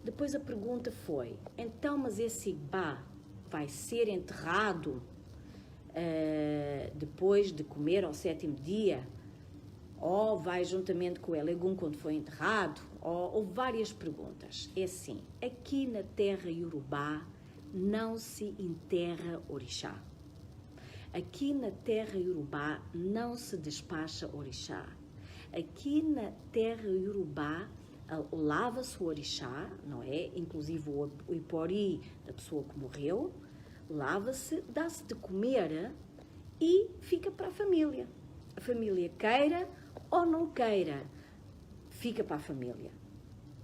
Depois a pergunta foi, então, mas esse Igbá vai ser enterrado depois de comer ao 7º dia? Ou vai juntamente com o Elegum quando foi enterrado? Ou várias perguntas. É assim, aqui na terra Iorubá não se enterra orixá. Aqui na terra Iorubá não se despacha orixá. Aqui na terra Iorubá lava-se o orixá, não é? Inclusive o ipori da pessoa que morreu, lava-se, dá-se de comer e fica para a família. A família queira ou não queira, fica para a família.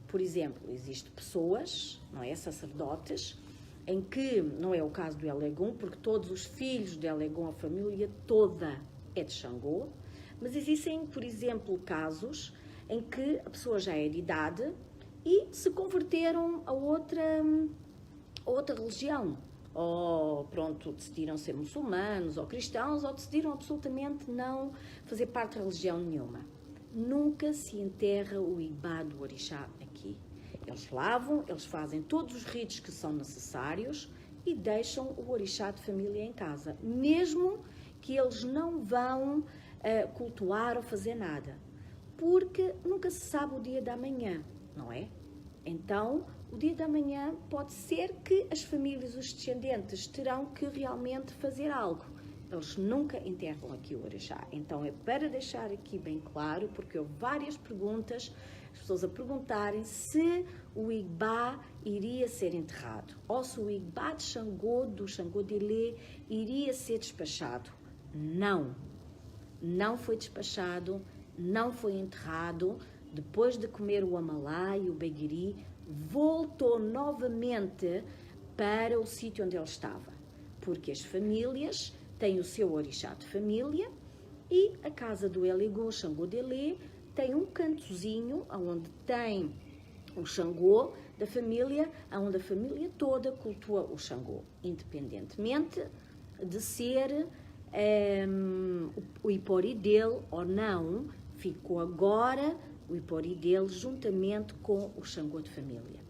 Por exemplo, existem pessoas, não é? Sacerdotes, em que, não é o caso do Elegum, porque todos os filhos de Elegum, a família toda é de Xangô, mas existem, por exemplo, casos em que a pessoa já é de idade e se converteram a outra religião. Ou, pronto, decidiram ser muçulmanos ou cristãos, ou decidiram absolutamente não fazer parte de religião nenhuma. Nunca se enterra o Igbá do orixá aqui. Eles lavam, eles fazem todos os ritos que são necessários e deixam o orixá de família em casa, mesmo que eles não vão cultuar ou fazer nada, porque nunca se sabe o dia da manhã, não é? Então, o dia da manhã pode ser que as famílias, os descendentes, terão que realmente fazer algo. Eles nunca enterram aqui o orixá. Então, é para deixar aqui bem claro, porque houve várias perguntas, as pessoas a perguntarem se o Igbá iria ser enterrado, ou se o Igbá de Xangô, do Xangô de Ilê, iria ser despachado. Não. Não foi despachado, não foi enterrado. Depois de comer o amalá e o beguiri, voltou novamente para o sítio onde ele estava. Porque as famílias têm o seu orixá de família e a casa do Elegum, Xangô de Ilê, tem um cantozinho onde tem o Xangô da família, onde a família toda cultua o Xangô, independentemente de ser o ipori dele ou não. Ficou agora o ipori dele juntamente com o Xangô de família.